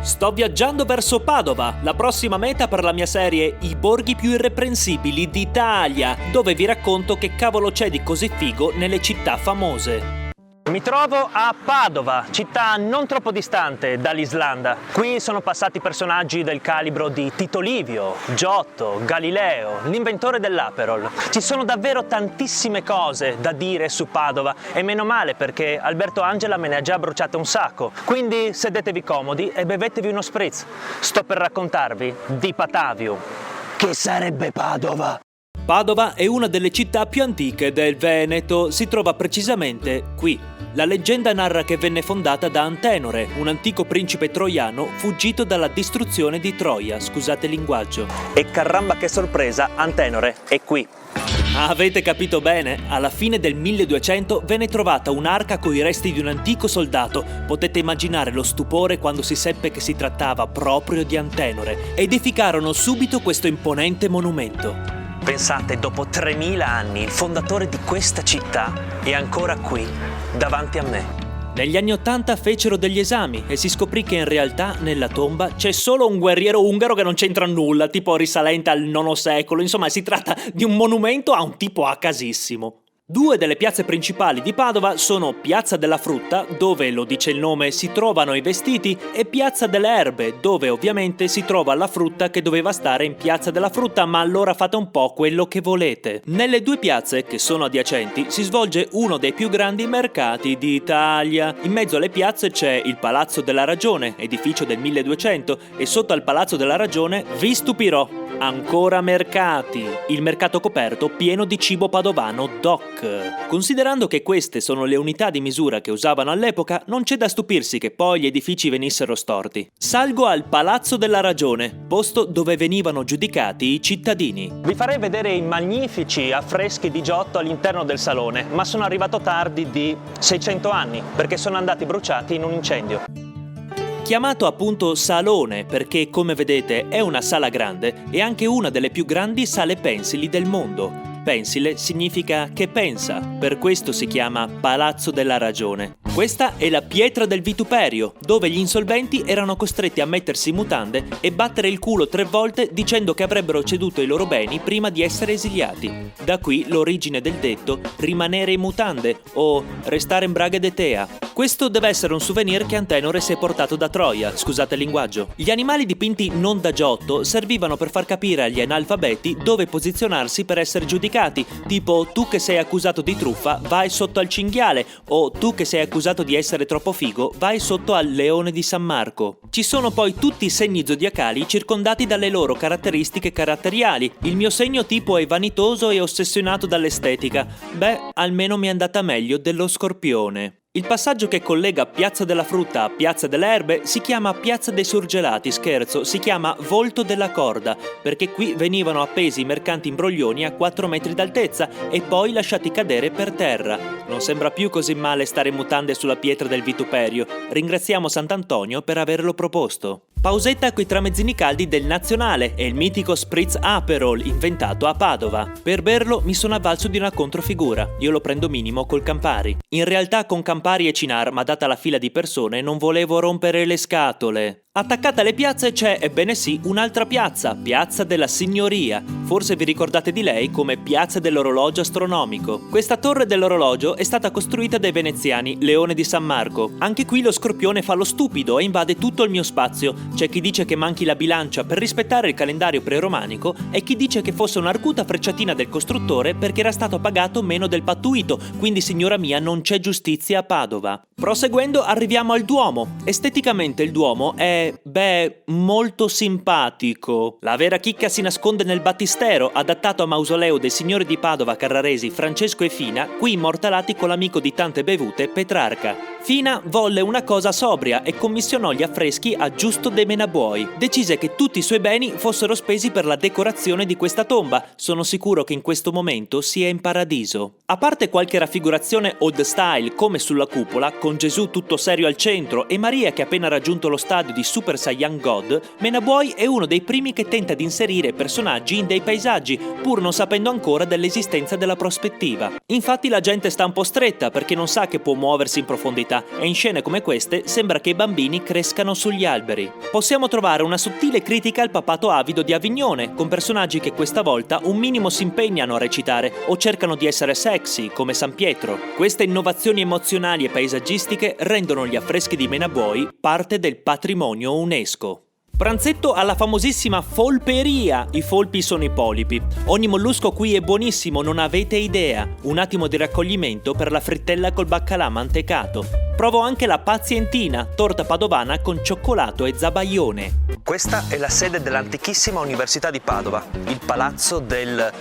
Sto viaggiando verso Padova, la prossima meta per la mia serie I borghi più irreprensibili d'Italia, dove vi racconto che cavolo c'è di così figo nelle città famose. Mi trovo a Padova, città non troppo distante dall'Islanda. Qui sono passati personaggi del calibro di Tito Livio, Giotto, Galileo, l'inventore dell'Aperol. Ci sono davvero tantissime cose da dire su Padova e meno male perché Alberto Angela me ne ha già bruciate un sacco. Quindi sedetevi comodi e bevetevi uno spritz. Sto per raccontarvi di Patavium. Che sarebbe Padova? Padova è una delle città più antiche del Veneto, si trova precisamente qui. La leggenda narra che venne fondata da Antenore, un antico principe troiano fuggito dalla distruzione di Troia, scusate il linguaggio. E caramba che sorpresa, Antenore è qui. Avete capito bene? Alla fine del 1200 venne trovata un'arca coi resti di un antico soldato. Potete immaginare lo stupore quando si seppe che si trattava proprio di Antenore. Edificarono subito questo imponente monumento. Pensate, dopo 3000 anni il fondatore di questa città è ancora qui, davanti a me. Negli anni '80 fecero degli esami e si scoprì che in realtà nella tomba c'è solo un guerriero ungaro che non c'entra nulla, tipo risalente al IX secolo, insomma si tratta di un monumento a un tipo a casissimo. Due delle piazze principali di Padova sono Piazza della Frutta, dove, lo dice il nome, si trovano i vestiti, e Piazza delle Erbe, dove ovviamente si trova la frutta che doveva stare in Piazza della Frutta, ma allora fate un po' quello che volete. Nelle due piazze, che sono adiacenti, si svolge uno dei più grandi mercati d'Italia. In mezzo alle piazze c'è il Palazzo della Ragione, edificio del 1200, e sotto al Palazzo della Ragione vi stupirò. Ancora mercati, il mercato coperto pieno di cibo padovano DOC. Considerando che queste sono le unità di misura che usavano all'epoca, non c'è da stupirsi che poi gli edifici venissero storti. Salgo al Palazzo della Ragione, posto dove venivano giudicati i cittadini. Vi farei vedere i magnifici affreschi di Giotto all'interno del salone, ma sono arrivato tardi di 600 anni, perché sono andati bruciati in un incendio. Chiamato appunto salone perché, come vedete, è una sala grande e anche una delle più grandi sale pensili del mondo. Pensile significa che pensa, per questo si chiama Palazzo della Ragione. Questa è la pietra del vituperio, dove gli insolventi erano costretti a mettersi in mutande e battere il culo 3 volte dicendo che avrebbero ceduto i loro beni prima di essere esiliati. Da qui l'origine del detto rimanere in mutande o restare in braghe de tea. Questo deve essere un souvenir che Antenore si è portato da Troia, scusate il linguaggio. Gli animali dipinti non da Giotto servivano per far capire agli analfabeti dove posizionarsi per essere giudicati, tipo tu che sei accusato di truffa vai sotto al cinghiale o tu che sei accusato di essere troppo figo vai sotto al leone di San Marco. Ci sono poi tutti i segni zodiacali circondati dalle loro caratteristiche caratteriali. Il mio segno tipo è vanitoso e ossessionato dall'estetica. Beh, almeno mi è andata meglio dello Scorpione. Il passaggio che collega Piazza della Frutta a Piazza delle Erbe si chiama Piazza dei Surgelati, scherzo, si chiama Volto della Corda, perché qui venivano appesi i mercanti imbroglioni a 4 metri d'altezza e poi lasciati cadere per terra. Non sembra più così male stare in mutande sulla pietra del vituperio. Ringraziamo Sant'Antonio per averlo proposto. Pausetta coi tramezzini caldi del Nazionale e il mitico Spritz Aperol inventato a Padova. Per berlo mi sono avvalso di una controfigura, io lo prendo minimo col Campari. In realtà con Campari e Cinar, ma data la fila di persone non volevo rompere le scatole. Attaccata alle piazze c'è, ebbene sì, un'altra piazza, Piazza della Signoria. Forse vi ricordate di lei come Piazza dell'Orologio Astronomico. Questa torre dell'orologio è stata costruita dai veneziani, Leone di San Marco. Anche qui lo Scorpione fa lo stupido e invade tutto il mio spazio. C'è chi dice che manchi la bilancia per rispettare il calendario preromanico e chi dice che fosse un'arguta frecciatina del costruttore perché era stato pagato meno del pattuito, quindi signora mia non c'è giustizia a Padova. Proseguendo arriviamo al Duomo. Esteticamente il Duomo è molto simpatico. La vera chicca si nasconde nel battistero, adattato a mausoleo dei signori di Padova Carraresi, Francesco e Fina, qui immortalati con l'amico di tante bevute, Petrarca. Fina volle una cosa sobria e commissionò gli affreschi a Giusto de Menabuoi. Decise che tutti i suoi beni fossero spesi per la decorazione di questa tomba. Sono sicuro che in questo momento sia in paradiso. A parte qualche raffigurazione old style come sulla cupola, con Gesù tutto serio al centro e Maria che ha appena raggiunto lo stadio di Super Saiyan God, Menabuoi è uno dei primi che tenta di inserire personaggi in dei paesaggi, pur non sapendo ancora dell'esistenza della prospettiva. Infatti la gente sta un po' stretta perché non sa che può muoversi in profondità e in scene come queste sembra che i bambini crescano sugli alberi. Possiamo trovare una sottile critica al papato avido di Avignone, con personaggi che questa volta un minimo si impegnano a recitare o cercano di essere sexy, come San Pietro. Queste innovazioni emozionali e paesaggistiche rendono gli affreschi di Menabuoi parte del patrimonio UNESCO. Pranzetto alla famosissima folperia. I folpi sono i polipi. Ogni mollusco qui è buonissimo, non avete idea. Un attimo di raccoglimento per la frittella col baccalà mantecato. Provo anche la pazientina, torta padovana con cioccolato e zabaione. Questa è la sede dell'antichissima Università di Padova, il palazzo del...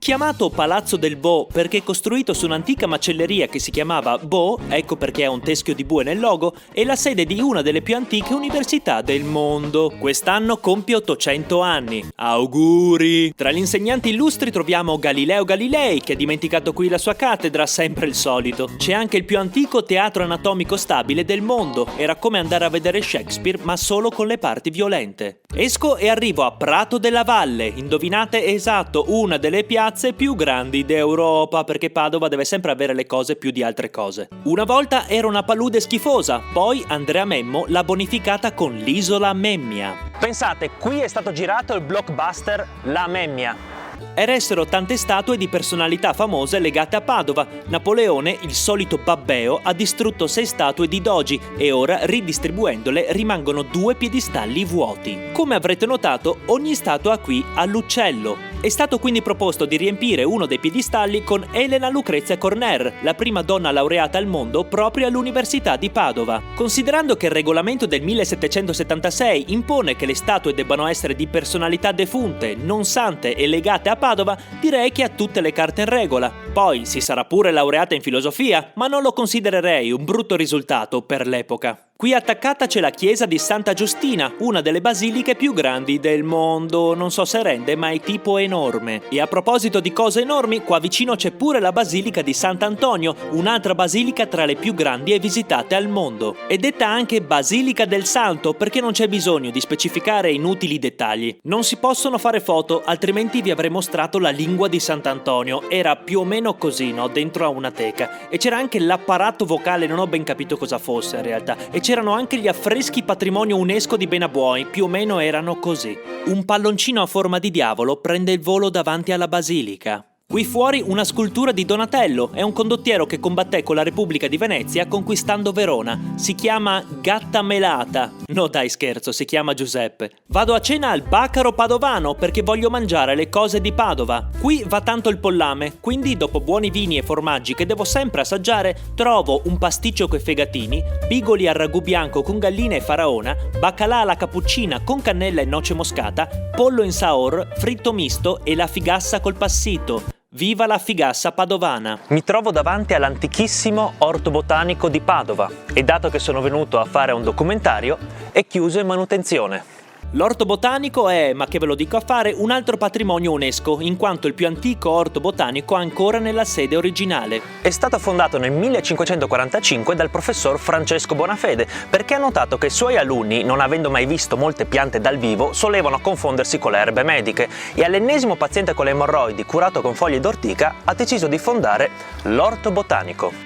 Chiamato Palazzo del Bo perché costruito su un'antica macelleria che si chiamava Bo, ecco perché ha un teschio di bue nel logo, è la sede di una delle più antiche università del mondo. Quest'anno compie 800 anni. Auguri! Tra gli insegnanti illustri troviamo Galileo Galilei, che ha dimenticato qui la sua cattedra, sempre il solito. C'è anche il più antico teatro anatomico stabile del mondo. Era come andare a vedere Shakespeare, ma solo con le parti violente. Esco e arrivo a Prato della Valle. Indovinate esatto, una delle piazze più grandi d'Europa, perché Padova deve sempre avere le cose più di altre cose. Una volta era una palude schifosa, poi Andrea Memmo l'ha bonificata con l'isola Memmia. Pensate, qui è stato girato il blockbuster La Memmia. E restero tante statue di personalità famose legate a Padova. Napoleone, il solito babbeo, ha distrutto 6 statue di dogi e ora, ridistribuendole, rimangono 2 piedistalli vuoti. Come avrete notato, ogni statua qui ha l'uccello. È stato quindi proposto di riempire uno dei piedistalli con Elena Lucrezia Corner, la prima donna laureata al mondo proprio all'Università di Padova. Considerando che il regolamento del 1776 impone che le statue debbano essere di personalità defunte, non sante e legate a Padova, direi che ha tutte le carte in regola. Poi si sarà pure laureata in filosofia, ma non lo considererei un brutto risultato per l'epoca. Qui attaccata c'è la chiesa di Santa Giustina, una delle basiliche più grandi del mondo. Non so se rende, ma è tipo enorme. E a proposito di cose enormi, qua vicino c'è pure la basilica di Sant'Antonio, un'altra basilica tra le più grandi e visitate al mondo. È detta anche Basilica del Santo perché non c'è bisogno di specificare inutili dettagli. Non si possono fare foto, altrimenti vi avrei mostrato la lingua di Sant'Antonio. Era più o meno così, no? Dentro a una teca. E c'era anche l'apparato vocale, non ho ben capito cosa fosse in realtà. E c'erano anche gli affreschi patrimonio UNESCO di Menabuoi, più o meno erano così. Un palloncino a forma di diavolo prende il volo davanti alla basilica. Qui fuori una scultura di Donatello, è un condottiero che combatté con la Repubblica di Venezia conquistando Verona. Si chiama Gatta Melata. No dai scherzo, si chiama Giuseppe. Vado a cena al Bacaro Padovano perché voglio mangiare le cose di Padova. Qui va tanto il pollame, quindi dopo buoni vini e formaggi che devo sempre assaggiare, trovo un pasticcio coi fegatini, bigoli al ragù bianco con gallina e faraona, baccalà alla cappuccina con cannella e noce moscata, pollo in saor, fritto misto e la figassa col passito. Viva la figassa padovana! Mi trovo davanti all'antichissimo Orto Botanico di Padova e dato che sono venuto a fare un documentario, è chiuso in manutenzione. L'orto botanico è, ma che ve lo dico a fare, un altro patrimonio UNESCO, in quanto il più antico orto botanico è ancora nella sede originale. È stato fondato nel 1545 dal professor Francesco Bonafede, perché ha notato che i suoi alunni, non avendo mai visto molte piante dal vivo, solevano confondersi con le erbe mediche e all'ennesimo paziente con le emorroidi curato con foglie d'ortica ha deciso di fondare l'orto botanico.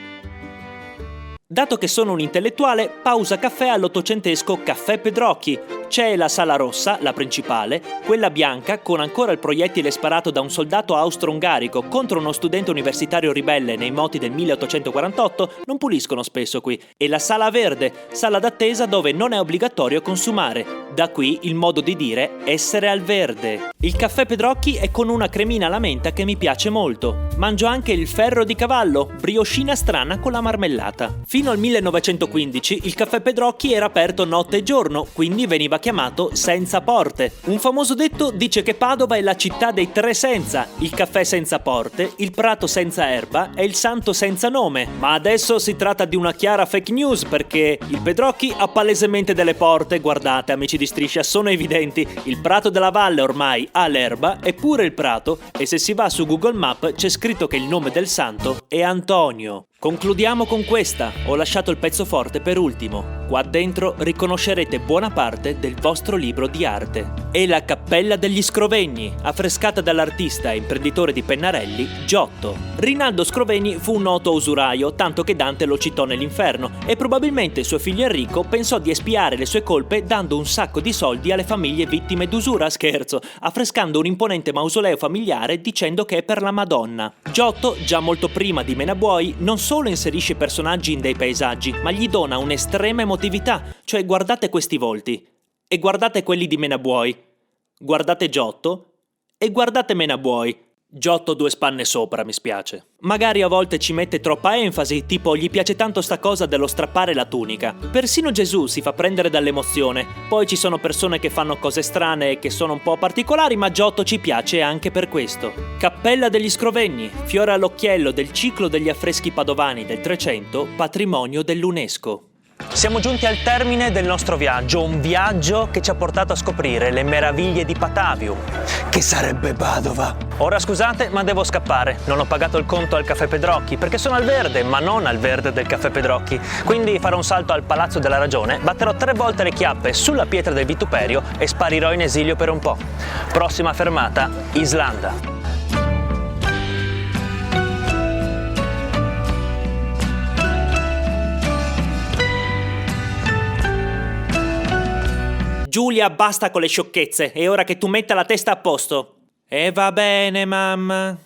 Dato che sono un intellettuale, pausa caffè all'ottocentesco Caffè Pedrocchi. C'è la sala rossa, la principale, quella bianca con ancora il proiettile sparato da un soldato austro-ungarico contro uno studente universitario ribelle nei moti del 1848, non puliscono spesso qui, e la sala verde, sala d'attesa dove non è obbligatorio consumare. Da qui il modo di dire essere al verde. Il Caffè Pedrocchi è con una cremina alla menta che mi piace molto. Mangio anche il ferro di cavallo, brioscina strana con la marmellata. Fino al 1915 il caffè Pedrocchi era aperto notte e giorno, quindi veniva chiamato senza porte. Un famoso detto dice che Padova è la città dei tre senza: il caffè senza porte, il prato senza erba e il santo senza nome. Ma adesso si tratta di una chiara fake news, perché il Pedrocchi ha palesemente delle porte, guardate amici di Striscia, sono evidenti. Il prato della valle ormai ha l'erba, eppure il prato, e se si va su Google Maps c'è scritto che il nome del santo è Antonio. Concludiamo con questa, ho lasciato il pezzo forte per ultimo. Qua dentro riconoscerete buona parte del vostro libro di arte. È la Cappella degli Scrovegni, affrescata dall'artista e imprenditore di pennarelli Giotto. Rinaldo Scrovegni fu un noto usuraio, tanto che Dante lo citò nell'Inferno, e probabilmente suo figlio Enrico pensò di espiare le sue colpe dando un sacco di soldi alle famiglie vittime d'usura, scherzo, affrescando un imponente mausoleo familiare dicendo che è per la Madonna. Giotto, già molto prima di Menabuoi, non solo inserisce personaggi in dei paesaggi, ma gli dona un'estrema emotività, cioè guardate questi volti, e guardate quelli di Menabuoi, guardate Giotto, e guardate Menabuoi. Giotto due spanne sopra, mi spiace. Magari a volte ci mette troppa enfasi, tipo gli piace tanto sta cosa dello strappare la tunica. Persino Gesù si fa prendere dall'emozione. Poi ci sono persone che fanno cose strane e che sono un po' particolari, ma Giotto ci piace anche per questo. Cappella degli Scrovegni, fiore all'occhiello del ciclo degli affreschi padovani del 300, patrimonio dell'UNESCO. Siamo giunti al termine del nostro viaggio, un viaggio che ci ha portato a scoprire le meraviglie di Patavium, che sarebbe Padova. Ora scusate, ma devo scappare. Non ho pagato il conto al caffè Pedrocchi, perché sono al verde, ma non al verde del caffè Pedrocchi. Quindi farò un salto al Palazzo della Ragione, batterò 3 volte le chiappe sulla pietra del Vituperio e sparirò in esilio per un po'. Prossima fermata, Islanda. Giulia, basta con le sciocchezze, è ora che tu metta la testa a posto. E va bene, mamma.